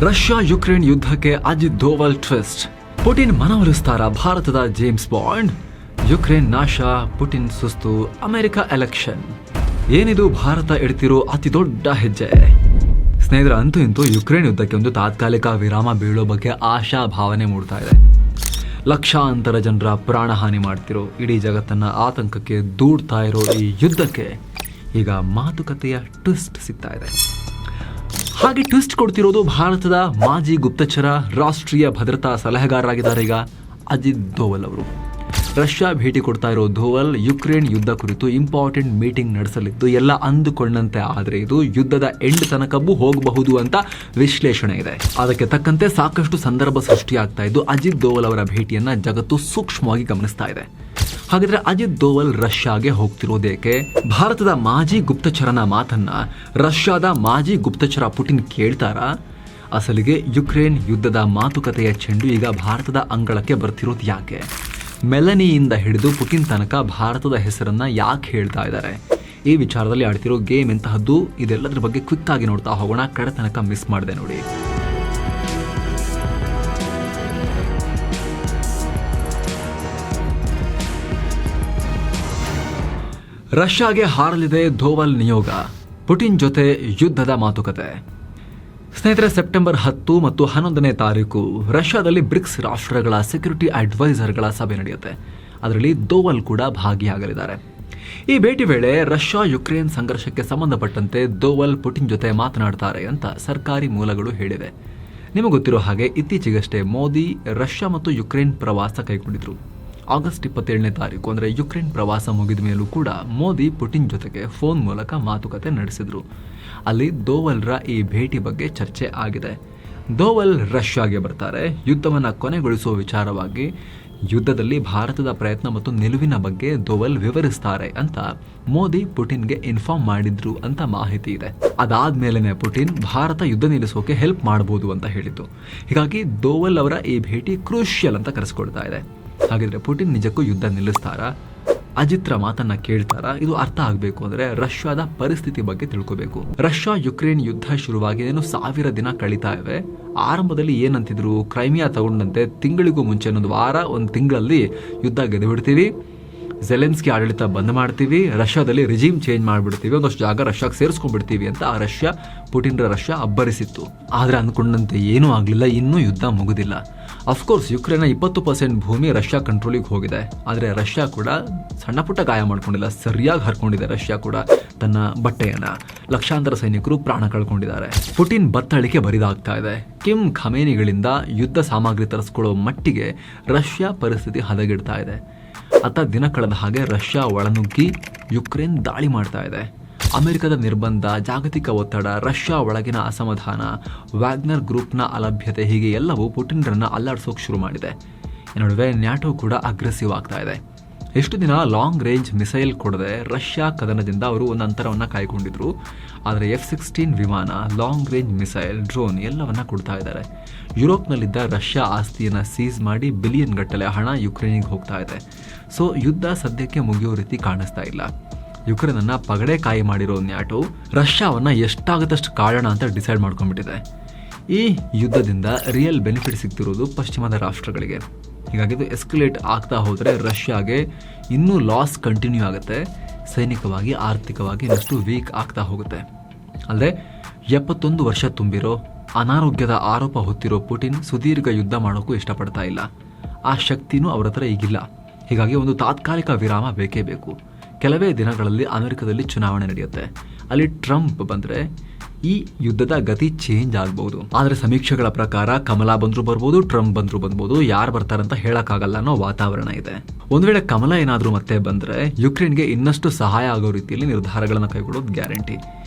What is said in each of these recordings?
Russia Ukraine ಯುದ್ಧಕ್ಕೆ Ajit Doval twist. Putin ಮನವೊಲಿಸ್ತಾರ ಭಾರತದ James bond. Ukraine ನಾಶ, ಪುಟಿನ್ ಸುಸ್ತು, ಅಮೆರಿಕ ಎಲೆಕ್ಷನ್. ಏನಿದು ಭಾರತ ಇಡ್ತಿರೋ ಅತಿ ದೊಡ್ಡ ಹೆಜ್ಜೆ. ಸ್ನೇಹಿತರ, ಅಂತೂ ಇಂತೂ ಯುಕ್ರೇನ್ ಯುದ್ಧಕ್ಕೆ ಒಂದು ತಾತ್ಕಾಲಿಕ ವಿರಾಮ ಬೀಳೋ ಬಗ್ಗೆ ಆಶಾ ಭಾವನೆ ಮೂಡ್ತಾ ಇದೆ. ಲಕ್ಷಾಂತರ ಜನರ ಪ್ರಾಣ ಹಾನಿ ಮಾಡ್ತಿರೋ, ಇಡೀ ಜಗತ್ತನ್ನ ಆತಂಕಕ್ಕೆ ದೂಡ್ತಾ ಇರೋ ಈ ಯುದ್ಧಕ್ಕೆ ಈಗ ಮಾತುಕತೆಯ ಟ್ವಿಸ್ಟ್ ಸಿಗ್ತಾ ಇದೆ. ಹಾಗೆ ಟ್ವಿಸ್ಟ್ ಕೊಡ್ತಿರೋದು ಭಾರತದ ಮಾಜಿ ಗುಪ್ತಚರ, ರಾಷ್ಟ್ರೀಯ ಭದ್ರತಾ ಸಲಹೆಗಾರರಾಗಿದ್ದಾರೆ ಈಗ ಅಜಿತ್ ದೋವಲ್ ಅವರು. ರಷ್ಯಾ ಭೇಟಿ ಕೊಡ್ತಾ ಇರೋ ದೋವಲ್ ಯುಕ್ರೇನ್ ಯುದ್ಧ ಕುರಿತು ಇಂಪಾರ್ಟೆಂಟ್ ಮೀಟಿಂಗ್ ನಡೆಸಲಿದ್ದು ಎಲ್ಲ ಅಂದುಕೊಂಡಂತೆ ಆದರೆ ಇದು ಯುದ್ಧದ ಎಂಡ್ ತನಕವೂ ಹೋಗಬಹುದು ಅಂತ ವಿಶ್ಲೇಷಣೆ ಇದೆ. ಅದಕ್ಕೆ ತಕ್ಕಂತೆ ಸಾಕಷ್ಟು ಸಂದರ್ಭ ಸೃಷ್ಟಿಯಾಗ್ತಾ ಇದ್ದು ಅಜಿತ್ ದೋವಲ್ ಅವರ ಭೇಟಿಯನ್ನ ಜಗತ್ತು ಸೂಕ್ಷ್ಮವಾಗಿ ಗಮನಿಸ್ತಾ ಇದೆ. ಹಾಗಾದ್ರೆ ಅಜಿತ್ ದೋವಲ್ ರಷ್ಯಾಗೆ ಹೋಗ್ತಿರೋದೇಕೆ? ಭಾರತದ ಮಾಜಿ ಗುಪ್ತಚರನ ಮಾತನ್ನ ರಷ್ಯಾದ ಮಾಜಿ ಗುಪ್ತಚರ ಪುಟಿನ್ ಕೇಳ್ತಾರಾ? ಅಸಲಿಗೆ ಯುಕ್ರೇನ್ ಯುದ್ಧದ ಮಾತುಕತೆಯ ಚೆಂಡು ಈಗ ಭಾರತದ ಅಂಗಳಕ್ಕೆ ಬರ್ತಿರೋದು ಯಾಕೆ? ಮೆಲನಿಯಿಂದ ಹಿಡಿದು ಪುಟಿನ್ ತನಕ ಭಾರತದ ಹೆಸರನ್ನ ಯಾಕೆ ಹೇಳ್ತಾ ಇದ್ದಾರೆ? ಈ ವಿಚಾರದಲ್ಲಿ ಆಡ್ತಿರೋ ಗೇಮ್ ಎಂತಹದ್ದು? ಇದೆಲ್ಲದ್ರ ಬಗ್ಗೆ ಕ್ವಿಕ್ ಆಗಿ ನೋಡ್ತಾ ಹೋಗೋಣ. ಕಡೆ ತನಕ ಮಿಸ್ ಮಾಡಿದೆ ನೋಡಿ. ರಷ್ಯಾಗೆ ಹಾರಲಿದೆ ದೋವಲ್ ನಿಯೋಗ, ಪುಟಿನ್ ಜೊತೆ ಯುದ್ಧದ ಮಾತುಕತೆ. ಸ್ನೇಹಿತರೆ, ಸೆಪ್ಟೆಂಬರ್ 10 ಮತ್ತು 11ನೇ ತಾರೀಕು ರಷ್ಯಾದಲ್ಲಿ ಬ್ರಿಕ್ಸ್ ರಾಷ್ಟ್ರಗಳ ಸೆಕ್ಯೂರಿಟಿ ಅಡ್ವೈಸರ್ಗಳ ಸಭೆ ನಡೆಯುತ್ತೆ. ಅದರಲ್ಲಿ ದೋವಲ್ ಕೂಡ ಭಾಗಿಯಾಗಲಿದ್ದಾರೆ. ಈ ಭೇಟಿ ವೇಳೆ ರಷ್ಯಾ ಯುಕ್ರೇನ್ ಸಂಘರ್ಷಕ್ಕೆ ಸಂಬಂಧಪಟ್ಟಂತೆ ದೋವಲ್ ಪುಟಿನ್ ಜೊತೆ ಮಾತನಾಡ್ತಾರೆ ಅಂತ ಸರ್ಕಾರಿ ಮೂಲಗಳು ಹೇಳಿವೆ. ನಿಮಗೆ ಗೊತ್ತಿರೋ ಹಾಗೆ ಇತ್ತೀಚೆಗಷ್ಟೇ ಮೋದಿ ರಷ್ಯಾ ಮತ್ತು ಯುಕ್ರೇನ್ ಪ್ರವಾಸ ಕೈಗೊಂಡಿದ್ರು. ಆಗಸ್ಟ್ 27ನೇ ತಾರೀಕು ಅಂದರೆ ಯುಕ್ರೇನ್ ಪ್ರವಾಸ ಮುಗಿದ ಮೇಲೂ ಕೂಡ ಮೋದಿ ಪುಟಿನ್ ಜೊತೆಗೆ ಫೋನ್ ಮೂಲಕ ಮಾತುಕತೆ ನಡೆಸಿದ್ರು. ಅಲ್ಲಿ ದೋವಲ್ರ ಈ ಭೇಟಿ ಬಗ್ಗೆ ಚರ್ಚೆ ಆಗಿದೆ. ದೋವಲ್ ರಷ್ಯಾಗೆ ಬರ್ತಾರೆ. ಯುದ್ಧವನ್ನು ಕೊನೆಗೊಳಿಸುವ ವಿಚಾರವಾಗಿ ಯುದ್ಧದಲ್ಲಿ ಭಾರತದ ಪ್ರಯತ್ನ ಮತ್ತು ನಿಲುವಿನ ಬಗ್ಗೆ ದೋವಲ್ ವಿವರಿಸ್ತಾರೆ ಅಂತ ಮೋದಿ ಪುಟಿನ್ಗೆ ಇನ್ಫಾರ್ಮ್ ಮಾಡಿದ್ರು ಅಂತ ಮಾಹಿತಿ ಇದೆ. ಅದಾದ್ಮೇಲೆ ಪುಟಿನ್ ಭಾರತ ಯುದ್ಧ ನಿಲ್ಲಿಸೋಕೆ ಹೆಲ್ಪ್ ಮಾಡಬಹುದು ಅಂತ ಹೇಳಿದ್ದು. ಹೀಗಾಗಿ ದೋವಲ್ ಅವರ ಈ ಭೇಟಿ ಕ್ರೂಷಿಯಲ್ ಅಂತ ಕರೆಸ್ಕೊಳ್ತಾ ಇದೆ. ಹಾಗಿದ್ರೆ ಪುಟಿನ್ ನಿಜಕ್ಕೂ ಯುದ್ಧ ನಿಲ್ಲಿಸ್ತಾರಾ? ಅಜಿತ್ರ ಮಾತನ್ನ ಕೇಳ್ತಾರಾ? ಇದು ಅರ್ಥ ಆಗಬೇಕು ಅಂದ್ರೆ ರಷ್ಯಾದ ಪರಿಸ್ಥಿತಿ ಬಗ್ಗೆ ತಿಳ್ಕೋಬೇಕು. ರಷ್ಯಾ ಯುಕ್ರೇನ್ ಯುದ್ಧ ಶುರುವಾಗಿ 1000 ದಿನ ಕಳೀತಾ ಇವೆ. ಆರಂಭದಲ್ಲಿ ಏನಂತಿದ್ರು, ಕ್ರೈಮಿಯಾ ತಗೊಂಡಂತೆ ತಿಂಗಳಿಗೂ ಮುಂಚೆ ಒಂದು ವಾರ, ಒಂದು ತಿಂಗಳಲ್ಲಿ ಯುದ್ಧ ಗೆದ್ದುಬಿಡ್ತೀವಿ, ಜೆಲೆನ್ಸ್ಕಿ ಆಡಳಿತ ಬಂದ್ ಮಾಡ್ತೀವಿ, ರಷ್ಯಾದಲ್ಲಿ ರಿಜಿಮ್ ಚೇಂಜ್ ಮಾಡಿಬಿಡ್ತೀವಿ, ಒಂದಷ್ಟು ಜಾಗ ರಷ್ಯಾಗೆ ಸೇರಿಸ್ಕೊಂಡ್ಬಿಡ್ತೀವಿ ಅಂತ ಪುಟಿನ್ರ ರಷ್ಯಾ ಅಬ್ಬರಿಸಿತ್ತು. ಆದ್ರೆ ಅಂದ್ಕೊಂಡಂತೆ ಏನೂ ಆಗಲಿಲ್ಲ. ಇನ್ನೂ ಯುದ್ಧ ಮುಗುದಿಲ್ಲ. ಅಫ್ಕೋರ್ಸ್ ಯುಕ್ರೇನ್ನ 20% ಭೂಮಿ ರಷ್ಯಾ ಕಂಟ್ರೋಲಿಗೆ ಹೋಗಿದೆ. ಆದರೆ ರಷ್ಯಾ ಕೂಡ ಸಣ್ಣ ಪುಟ್ಟ ಗಾಯ ಮಾಡ್ಕೊಂಡಿಲ್ಲ, ಸರಿಯಾಗಿ ಹರ್ಕೊಂಡಿದೆ. ರಷ್ಯಾ ಕೂಡ ತನ್ನ ಬಟ್ಟೆಯನ್ನ. ಲಕ್ಷಾಂತರ ಸೈನಿಕರು ಪ್ರಾಣ ಕಳ್ಕೊಂಡಿದ್ದಾರೆ. ಪುಟಿನ್ ಬತ್ತಳಿಕೆ ಬರಿದಾಗ್ತಾ ಇದೆ. ಕಿಮ್ ಖಮೇನಿಗಳಿಂದ ಯುದ್ಧ ಸಾಮಗ್ರಿ ತರಿಸ್ಕೊಳ್ಳೋ ಮಟ್ಟಿಗೆ ರಷ್ಯಾ ಪರಿಸ್ಥಿತಿ ಹದಗೆಡ್ತಾ ಇದೆ. ಅತ್ತ ದಿನ ಕಳೆದ ಹಾಗೆ ರಷ್ಯಾ ಒಳನುಗ್ಗಿ ಯುಕ್ರೇನ್ ದಾಳಿ ಮಾಡ್ತಾ ಇದೆ. ಅಮೆರಿಕದ ನಿರ್ಬಂಧ, ಜಾಗತಿಕ ಒತ್ತಡ, ರಷ್ಯಾ ಒಳಗಿನ ಅಸಮಾಧಾನ, ವ್ಯಾಗ್ನರ್ ಗ್ರೂಪ್ನ ಅಲಭ್ಯತೆ, ಹೀಗೆ ಎಲ್ಲವೂ ಪುಟಿನ್ರನ್ನ ಅಲ್ಲಾಡಿಸೋಕೆ ಶುರು ಮಾಡಿದೆ. ಈ ನಡುವೆ ನ್ಯಾಟೋ ಕೂಡ ಅಗ್ರೆಸಿವ್ ಆಗ್ತಾ ಇದೆ. ಎಷ್ಟು ದಿನ ಲಾಂಗ್ ರೇಂಜ್ ಮಿಸೈಲ್ ಕೊಡದೆ ರಷ್ಯಾ ಕದನದಿಂದ ಅವರು ಒಂದು ಅಂತರವನ್ನು ಕಾಯ್ಕೊಂಡಿದ್ರು. ಆದರೆ F-16 ವಿಮಾನ, ಲಾಂಗ್ ರೇಂಜ್ ಮಿಸೈಲ್, ಡ್ರೋನ್ ಎಲ್ಲವನ್ನ ಕೊಡ್ತಾ ಇದ್ದಾರೆ. ಯುರೋಪ್ನಲ್ಲಿದ್ದ ರಷ್ಯಾ ಆಸ್ತಿಯನ್ನು ಸೀಸ್ ಮಾಡಿ ಬಿಲಿಯನ್ ಗಟ್ಟಲೆ ಹಣ ಯುಕ್ರೇನಿಗೆ ಹೋಗ್ತಾ ಇದೆ. ಸೊ ಯುದ್ಧ ಸದ್ಯಕ್ಕೆ ಮುಗಿಯೋ ರೀತಿ ಕಾಣಿಸ್ತಾ ಇಲ್ಲ. ಯುಕ್ರೇನನ್ನ ಪಗಡೆ ಕಾಯಿ ಮಾಡಿರೋ ನ್ಯಾಟೋ ರಷ್ಯಾವನ್ನ ಎಷ್ಟಾಗತ್ತಷ್ಟು ಕಾಳೋಣ ಅಂತ ಡಿಸೈಡ್ ಮಾಡ್ಕೊಂಡ್ಬಿಟ್ಟಿದೆ. ಈ ಯುದ್ಧದಿಂದ ರಿಯಲ್ ಬೆನಿಫಿಟ್ ಸಿಗ್ತಿರೋದು ಪಶ್ಚಿಮದ ರಾಷ್ಟ್ರಗಳಿಗೆ. ಹೀಗಾಗಿ ಇದು ಎಸ್ಕಲೇಟ್ ಆಗ್ತಾ ಹೋದರೆ ರಷ್ಯಾಗೆ ಇನ್ನೂ ಲಾಸ್ ಕಂಟಿನ್ಯೂ ಆಗುತ್ತೆ. ಸೈನಿಕವಾಗಿ, ಆರ್ಥಿಕವಾಗಿ ಇನ್ನಷ್ಟು ವೀಕ್ ಆಗ್ತಾ ಹೋಗುತ್ತೆ. ಅಲ್ಲದೆ 71 ವರ್ಷ ತುಂಬಿರೋ, ಅನಾರೋಗ್ಯದ ಆರೋಪ ಹೊತ್ತಿರೋ ಪುಟಿನ್ ಸುದೀರ್ಘ ಯುದ್ಧ ಮಾಡೋಕ್ಕೂ ಇಷ್ಟಪಡ್ತಾ ಇಲ್ಲ. ಆ ಶಕ್ತಿನೂ ಅವರ ಹತ್ರ ಈಗಿಲ್ಲ. ಹೀಗಾಗಿ ಒಂದು ತಾತ್ಕಾಲಿಕ ವಿರಾಮ ಬೇಕೇ ಬೇಕು. ಕೆಲವೇ ದಿನಗಳಲ್ಲಿ ಅಮೆರಿಕದಲ್ಲಿ ಚುನಾವಣೆ ನಡೆಯುತ್ತೆ. ಅಲ್ಲಿ ಟ್ರಂಪ್ ಬಂದರೆ ಈ ಯುದ್ಧದ ಗತಿ ಚೇಂಜ್ ಆಗ್ಬಹುದು. ಆದರೆ ಸಮೀಕ್ಷೆಗಳ ಪ್ರಕಾರ ಕಮಲಾ ಬಂದ್ರು ಬರ್ಬೋದು, ಟ್ರಂಪ್ ಬಂದ್ರು ಬಂದ್ಬೋದು. ಯಾರು ಬರ್ತಾರಂತ ಹೇಳಕ್ಕಾಗಲ್ಲ ಅನ್ನೋ ವಾತಾವರಣ ಇದೆ. ಒಂದು ವೇಳೆ ಕಮಲಾ ಏನಾದರೂ ಮತ್ತೆ ಬಂದರೆ ಯುಕ್ರೇನ್ಗೆ ಇನ್ನಷ್ಟು ಸಹಾಯ ಆಗೋ ರೀತಿಯಲ್ಲಿ ನಿರ್ಧಾರಗಳನ್ನು ಕೈಗೊಳ್ಳೋದು ಗ್ಯಾರಂಟಿ.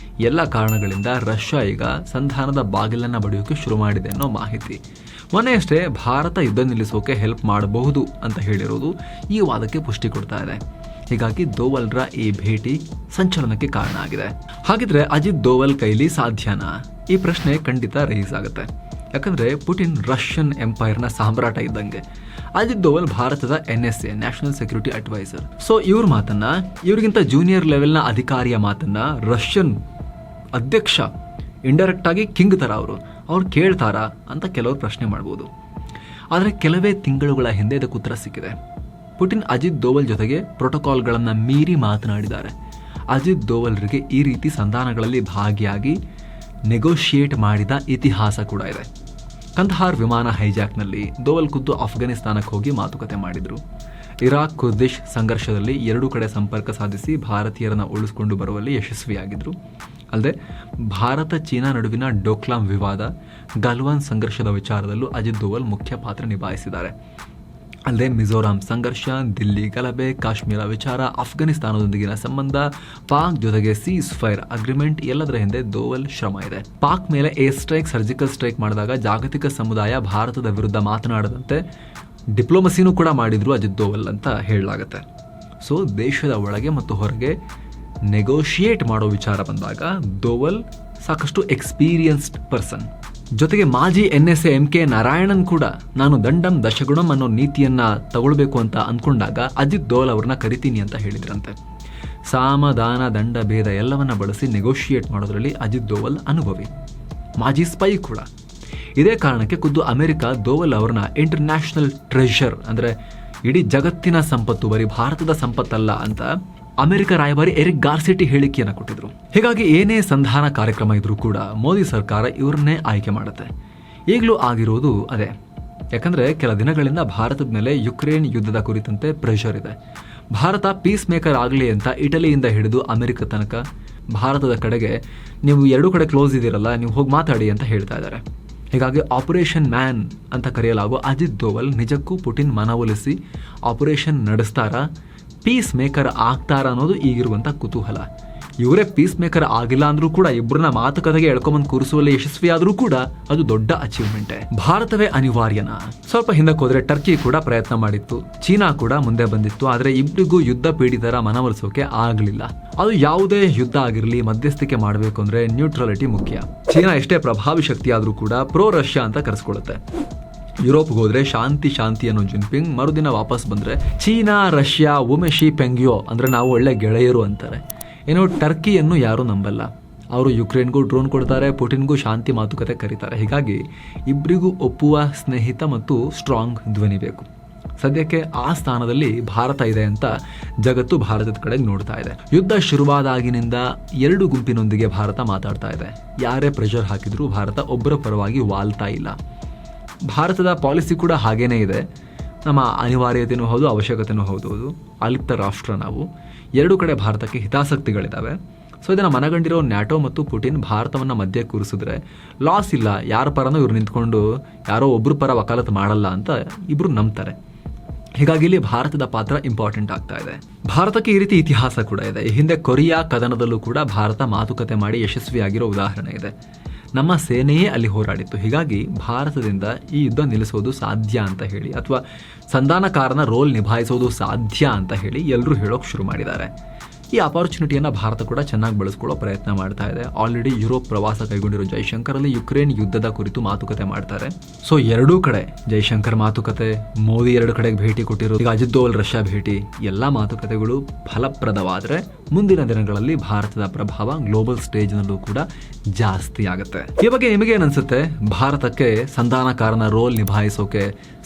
ಎಲ್ಲ ಕಾರಣಗಳಿಂದ ರಷ್ಯಾ ಈಗ ಸಂಧಾನದ ಬಾಗಿಲನ್ನು ಬಡಿಯೋಕೆ ಶುರು ಮಾಡಿದೆ ಅನ್ನೋ ಮಾಹಿತಿ. ಮೊನ್ನೆಯಷ್ಟೇ ಭಾರತ ಯುದ್ಧ ನಿಲ್ಲಿಸೋಕೆ ಹೆಲ್ಪ್ ಮಾಡಬಹುದು ಅಂತ ಹೇಳಿರೋದು ಈ ವಾದಕ್ಕೆ ಪುಷ್ಟಿ ಕೊಡ್ತಾ ಇದೆ. ಹೀಗಾಗಿ ದೋವಲ್ರ ಈ ಭೇಟಿ ಸಂಚಲನಕ್ಕೆ ಕಾರಣ ಆಗಿದೆ. ಹಾಗಿದ್ರೆ ಅಜಿತ್ ದೋವಲ್ ಕೈಲಿ ಸಾಧ್ಯನಾ? ಈ ಪ್ರಶ್ನೆ ಖಂಡಿತ ರೈಸ್ ಆಗುತ್ತೆ. ಯಾಕಂದ್ರೆ ಪುಟಿನ್ ರಷ್ಯನ್ ಎಂಪೈರ್ನ ಸಾಮ್ರಾಟ ಇದ್ದಂಗೆ. ಅಜಿತ್ ದೋವಲ್ ಭಾರತದ NSA, national security adviser. So ಇವ್ರ ಮಾತನ್ನ, ಇವ್ರಿಗಿಂತ ಜೂನಿಯರ್ ಲೆವೆಲ್ನ ಅಧಿಕಾರಿಯ ಮಾತನ್ನ ರಷ್ಯನ್ ಅಧ್ಯಕ್ಷ ಇಂಡೈರೆಕ್ಟ್ ಆಗಿ ಕಿಂಗ್ ತರ ಅವರು ಅವ್ರು ಕೇಳ್ತಾರಾ ಅಂತ ಕೆಲವರು ಪ್ರಶ್ನೆ ಮಾಡ್ಬೋದು. ಆದರೆ ಕೆಲವೇ ತಿಂಗಳುಗಳ ಹಿಂದೆ ಇದಕ್ಕೆ ಉತ್ತರ ಸಿಕ್ಕಿದೆ. ಪುಟಿನ್ ಅಜಿತ್ ದೋವಲ್ ಜೊತೆಗೆ ಪ್ರೋಟೋಕಾಲ್ಗಳನ್ನು ಮೀರಿ ಮಾತನಾಡಿದ್ದಾರೆ. ಅಜಿತ್ ದೋವಲ್ರಿಗೆ ಈ ರೀತಿ ಸಂಧಾನಗಳಲ್ಲಿ ಭಾಗಿಯಾಗಿ ನೆಗೋಷಿಯೇಟ್ ಮಾಡಿದ ಇತಿಹಾಸ ಕೂಡ ಇದೆ. ಕಂದಹಾರ್ ವಿಮಾನ ಹೈಜಾಕ್ನಲ್ಲಿ ದೋವಲ್ ಖುದ್ದು ಅಫ್ಘಾನಿಸ್ತಾನಕ್ಕೆ ಹೋಗಿ ಮಾತುಕತೆ ಮಾಡಿದರು. ಇರಾಕ್ ಕುರ್ದಿಶ್ ಸಂಘರ್ಷದಲ್ಲಿ ಎರಡೂ ಕಡೆ ಸಂಪರ್ಕ ಸಾಧಿಸಿ ಭಾರತೀಯರನ್ನು ಉಳಿಸಿಕೊಂಡು ಬರುವಲ್ಲಿ ಯಶಸ್ವಿಯಾಗಿದ್ದರು. ಅಲ್ಲದೆ ಭಾರತ ಚೀನಾ ನಡುವಿನ ಡೋಕ್ಲಾಂ ವಿವಾದ, ಗಲ್ವಾನ್ ಸಂಘರ್ಷದ ವಿಚಾರದಲ್ಲೂ ಅಜಿತ್ ದೋವಲ್ ಮುಖ್ಯ ಪಾತ್ರ ನಿಭಾಯಿಸಿದ್ದಾರೆ. ಅಲ್ಲದೆ ಮಿಜೋರಾಂ ಸಂಘರ್ಷ, ದಿಲ್ಲಿ ಗಲಭೆ, ಕಾಶ್ಮೀರ ವಿಚಾರ, ಅಫ್ಘಾನಿಸ್ತಾನದೊಂದಿಗಿನ ಸಂಬಂಧ, ಪಾಕ್ ಜೊತೆಗೆ ಸೀಸ್ ಫೈರ್ ಅಗ್ರಿಮೆಂಟ್ ಎಲ್ಲದರ ಹಿಂದೆ ದೋವಲ್ ಶ್ರಮ ಇದೆ. ಪಾಕ್ ಮೇಲೆ ಏರ್ ಸ್ಟ್ರೈಕ್, ಸರ್ಜಿಕಲ್ ಸ್ಟ್ರೈಕ್ ಮಾಡಿದಾಗ ಜಾಗತಿಕ ಸಮುದಾಯ ಭಾರತದ ವಿರುದ್ಧ ಮಾತನಾಡದಂತೆ ಡಿಪ್ಲೊಮಸಿನೂ ಕೂಡ ಮಾಡಿದ್ರು ಅಜಿತ್ ದೋವಲ್ ಅಂತ ಹೇಳಲಾಗುತ್ತೆ. ಸೊ ದೇಶದ ಒಳಗೆ ಮತ್ತು ಹೊರಗೆ ನೆಗೋಷಿಯೇಟ್ ಮಾಡೋ ವಿಚಾರ ಬಂದಾಗ ದೋವಲ್ ಸಾಕಷ್ಟು ಎಕ್ಸ್ಪೀರಿಯನ್ಸ್ಡ್ ಪರ್ಸನ್. ಜೊತೆಗೆ ಮಾಜಿ NSA MK ನಾರಾಯಣನ್ ಕೂಡ ನಾನು ದಂಡಂ ದಶಗುಣಂ ಅನ್ನೋ ನೀತಿಯನ್ನ ತಗೊಳ್ಬೇಕು ಅಂತ ಅಂದ್ಕೊಂಡಾಗ ಅಜಿತ್ ದೋವಲ್ ಅವ್ರನ್ನ ಕರಿತೀನಿ ಅಂತ ಹೇಳಿದ್ರಂತೆ. ಸಾಮ ದಾನ ದಂಡ ಭೇದ ಎಲ್ಲವನ್ನ ಬಳಸಿ ನೆಗೋಷಿಯೇಟ್ ಮಾಡೋದ್ರಲ್ಲಿ ಅಜಿತ್ ದೋವಲ್ ಅನುಭವಿ, ಮಾಜಿ ಸ್ಪೈ ಕೂಡ. ಇದೇ ಕಾರಣಕ್ಕೆ ಖುದ್ದು ಅಮೆರಿಕ ದೋವಲ್ ಅವ್ರನ್ನ ಇಂಟರ್ನ್ಯಾಷನಲ್ ಟ್ರೆಷರ್, ಅಂದರೆ ಇಡೀ ಜಗತ್ತಿನ ಸಂಪತ್ತು, ಬರೀ ಭಾರತದ ಸಂಪತ್ತಲ್ಲ ಅಂತ ಅಮೆರಿಕ ರಾಯಭಾರಿ ಎರಿಕ್ ಗಾರ್ಸೆಟಿ ಹೇಳಿಕೆಯನ್ನು ಕೊಟ್ಟಿದ್ರು. ಹೀಗಾಗಿ ಏನೇ ಸಂಧಾನ ಕಾರ್ಯಕ್ರಮ ಇದ್ರೂ ಕೂಡ ಮೋದಿ ಸರ್ಕಾರ ಇವ್ರನ್ನೇ ಆಯ್ಕೆ ಮಾಡುತ್ತೆ. ಈಗಲೂ ಆಗಿರೋದು ಅದೇ. ಯಾಕಂದ್ರೆ ಕೆಲ ದಿನಗಳಿಂದ ಭಾರತದ ಮೇಲೆ ಯುಕ್ರೇನ್ ಯುದ್ಧದ ಕುರಿತಂತೆ ಪ್ರೆಷರ್ ಇದೆ. ಭಾರತ ಪೀಸ್ ಮೇಕರ್ ಆಗಲಿ ಅಂತ ಇಟಲಿಯಿಂದ ಹಿಡಿದು ಅಮೆರಿಕ ತನಕ ಭಾರತದ ಕಡೆಗೆ ನೀವು ಎರಡೂ ಕಡೆ ಕ್ಲೋಸ್ ಇದ್ದೀರಲ್ಲ, ನೀವು ಹೋಗಿ ಮಾತಾಡಿ ಅಂತ ಹೇಳ್ತಾ ಇದ್ದಾರೆ. ಹೀಗಾಗಿ ಆಪರೇಷನ್ ಮ್ಯಾನ್ ಅಂತ ಕರೆಯಲಾಗುವ ಅಜಿತ್ ದೋವಲ್ ನಿಜಕ್ಕೂ ಪುಟಿನ್ ಮನವೊಲಿಸಿ ಆಪರೇಷನ್ ನಡೆಸ್ತಾರಾ, ಪೀಸ್ ಮೇಕರ್ ಆಗ್ತಾರ ಅನ್ನೋದು ಈಗಿರುವಂಥ ಕುತೂಹಲ. ಇವರೇ ಪೀಸ್ ಮೇಕರ್ ಆಗಿಲ್ಲ ಅಂದ್ರೂ ಕೂಡ ಇಬ್ಬರನ್ನ ಮಾತುಕತೆಗೆ ಎಳ್ಕೊಂಬಂದು ಕೂರಿಸುವಲ್ಲಿ ಯಶಸ್ವಿಯಾದರೂ ಕೂಡ ಅದು ದೊಡ್ಡ ಅಚೀವ್ಮೆಂಟೇ. ಭಾರತವೇ ಅನಿವಾರ್ಯನಾ? ಸ್ವಲ್ಪ ಹಿಂದಕ್ಕೆ ಹೋದ್ರೆ ಟರ್ಕಿ ಕೂಡ ಪ್ರಯತ್ನ ಮಾಡಿತ್ತು, ಚೀನಾ ಕೂಡ ಮುಂದೆ ಬಂದಿತ್ತು. ಆದರೆ ಇಬ್ಬರಿಗೂ ಯುದ್ಧ ಪೀಡಿತರ ಮನವೊಲಿಸೋಕೆ ಆಗಲಿಲ್ಲ. ಅದು ಯಾವುದೇ ಯುದ್ಧ ಆಗಿರಲಿ, ಮಧ್ಯಸ್ಥಿಕೆ ಮಾಡಬೇಕು ಅಂದ್ರೆ ನ್ಯೂಟ್ರಲಿಟಿ ಮುಖ್ಯ. ಚೀನಾ ಎಷ್ಟೇ ಪ್ರಭಾವಿ ಶಕ್ತಿ ಆದರೂ ಕೂಡ ಪ್ರೋ ರಷ್ಯಾ ಅಂತ ಕರೆಸ್ಕೊಳ್ಳುತ್ತೆ. ಯುರೋಪ್ಗೆ ಹೋದ್ರೆ ಶಾಂತಿ ಅನ್ನೋ ಜಿನ್ಪಿಂಗ್, ಮರುದಿನ ವಾಪಸ್ ಬಂದ್ರೆ ಚೀನಾ ರಷ್ಯಾ ಉಮೆಶಿ ಪೆಂಗ್ಯೋ ಅಂದ್ರೆ ನಾವು ಒಳ್ಳೆ ಗೆಳೆಯರು ಅಂತಾರೆ. ಏನೋ ಟರ್ಕಿಯನ್ನು ಯಾರೂ ನಂಬಲ್ಲ. ಅವರು ಯುಕ್ರೇನ್ಗೂ ಡ್ರೋನ್ ಕೊಡ್ತಾರೆ, ಪುಟಿನ್ಗೂ ಶಾಂತಿ ಮಾತುಕತೆ ಕರೀತಾರೆ. ಹೀಗಾಗಿ ಇಬ್ಬರಿಗೂ ಒಪ್ಪುವ ಸ್ನೇಹಿತ ಮತ್ತು ಸ್ಟ್ರಾಂಗ್ ಧ್ವನಿ ಬೇಕು. ಸದ್ಯಕ್ಕೆ ಆ ಸ್ಥಾನದಲ್ಲಿ ಭಾರತ ಇದೆ ಅಂತ ಜಗತ್ತು ಭಾರತದ ಕಡೆಗೆ ನೋಡ್ತಾ ಇದೆ. ಯುದ್ಧ ಶುರುವಾದಾಗಿನಿಂದ ಎರಡು ಗುಂಪಿನೊಂದಿಗೆ ಭಾರತ ಮಾತಾಡ್ತಾ ಇದೆ. ಯಾರೇ ಪ್ರೆಷರ್ ಹಾಕಿದ್ರೂ ಭಾರತ ಒಬ್ಬರ ಪರವಾಗಿ ವಾಲ್ತಾ ಇಲ್ಲ. ಭಾರತದ ಪಾಲಿಸಿ ಕೂಡ ಹಾಗೇನೇ ಇದೆ. ನಮ್ಮ ಅನಿವಾರ್ಯತೆಯೂ ಹೌದು, ಅವಶ್ಯಕತೆಯೂ ಹೌದು. ಅಲಿಪ್ತ ರಾಷ್ಟ್ರ ನಾವು. ಎರಡೂ ಕಡೆ ಭಾರತಕ್ಕೆ ಹಿತಾಸಕ್ತಿಗಳಿದ್ದಾವೆ. ಸೊ ಇದನ್ನು ಮನಗಂಡಿರೋ ನ್ಯಾಟೋ ಮತ್ತು ಪುಟಿನ್ ಭಾರತವನ್ನು ಮಧ್ಯೆ ಕೂರಿಸಿದ್ರೆ ಲಾಸ್ ಇಲ್ಲ, ಯಾರ ಪರನೂ ಇವ್ರು ನಿಂತ್ಕೊಂಡು ಯಾರೋ ಒಬ್ಬರು ಪರ ವಕಾಲತ್ತು ಮಾಡಲ್ಲ ಅಂತ ಇಬ್ಬರು ನಂಬ್ತಾರೆ. ಹೀಗಾಗಿ ಇಲ್ಲಿ ಭಾರತದ ಪಾತ್ರ ಇಂಪಾರ್ಟೆಂಟ್ ಆಗ್ತಾ ಇದೆ. ಭಾರತಕ್ಕೆ ಈ ರೀತಿ ಇತಿಹಾಸ ಕೂಡ ಇದೆ. ಈ ಹಿಂದೆ ಕೊರಿಯಾ ಕದನದಲ್ಲೂ ಕೂಡ ಭಾರತ ಮಾತುಕತೆ ಮಾಡಿ ಯಶಸ್ವಿಯಾಗಿರೋ ಉದಾಹರಣೆ ಇದೆ. ನಮ್ಮ ಸೇನೆಯೇ ಅಲ್ಲಿ ಹೋರಾಡಿತ್ತು. ಹೀಗಾಗಿ ಭಾರತದಿಂದ ಈ ಯುದ್ಧ ನಿಲ್ಲಿಸೋದು ಸಾಧ್ಯ ಅಂತ ಹೇಳಿ, ಅಥವಾ ಸಂಧಾನಕಾರನ ರೋಲ್ ನಿಭಾಯಿಸೋದು ಸಾಧ್ಯ ಅಂತ ಹೇಳಿ ಎಲ್ಲರೂ ಹೇಳೋಕೆ ಶುರು ಮಾಡಿದ್ದಾರೆ. ಈ ಅಪಾರ್ಚುನಿಟಿಯನ್ನು ಭಾರತ ಕೂಡ ಚೆನ್ನಾಗಿ ಬಳಸ್ಕೊಳ್ಳೋ ಪ್ರಯತ್ನ ಮಾಡ್ತಾ ಇದೆ. ಆಲ್ರೆಡಿ ಯುರೋಪ್ ಪ್ರವಾಸ ಕೈಗೊಂಡಿರೋ ಜೈಶಂಕರ್ ಅಲ್ಲಿ ಯುಕ್ರೇನ್ ಯುದ್ಧದ ಕುರಿತು ಮಾತುಕತೆ ಮಾಡ್ತಾರೆ. ಸೊ ಎರಡೂ ಕಡೆ ಜೈಶಂಕರ್ ಮಾತುಕತೆ, ಮೋದಿ ಎರಡು ಕಡೆಗೆ ಭೇಟಿ ಕೊಟ್ಟಿರೋ, ಈಗ ಅಜಿತ್ ದೋವಲ್ ರಷ್ಯಾ ಭೇಟಿ, ಎಲ್ಲ ಮಾತುಕತೆಗಳು ಫಲಪ್ರದವಾದರೆ ಮುಂದಿನ ದಿನಗಳಲ್ಲಿ ಭಾರತದ ಪ್ರಭಾವ ಗ್ಲೋಬಲ್ ಸ್ಟೇಜ್ನಲ್ಲೂ ಕೂಡ ಜಾಸ್ತಿ ಆಗುತ್ತೆ. ಈ ಬಗ್ಗೆ ನಿಮಗೇನು ಅನ್ಸುತ್ತೆ? ಭಾರತಕ್ಕೆ ಸಂಧಾನಕಾರನ ರೋಲ್ ನಿಭಾಯಿಸೋಕೆ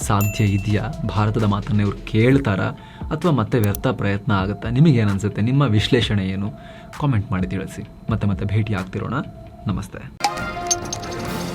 ಸಾಧ್ಯ ಇದೆಯಾ? ಭಾರತದ ಮಾತನ್ನ ಇವ್ರು ಕೇಳ್ತಾರಾ ಅಥವಾ ಮತ್ತೆ ವ್ಯರ್ಥ ಪ್ರಯತ್ನ ಆಗುತ್ತಾ? ನಿಮಗೇನು ಅನ್ಸುತ್ತೆ? ನಿಮ್ಮ ವಿಶ್ಲೇಷಣೆ ಏನು? ಕಾಮೆಂಟ್ ಮಾಡಿ ತಿಳಿಸಿ. ಮತ್ತೆ ಭೇಟಿ ಆಗ್ತಿರೋಣ. ನಮಸ್ತೆ.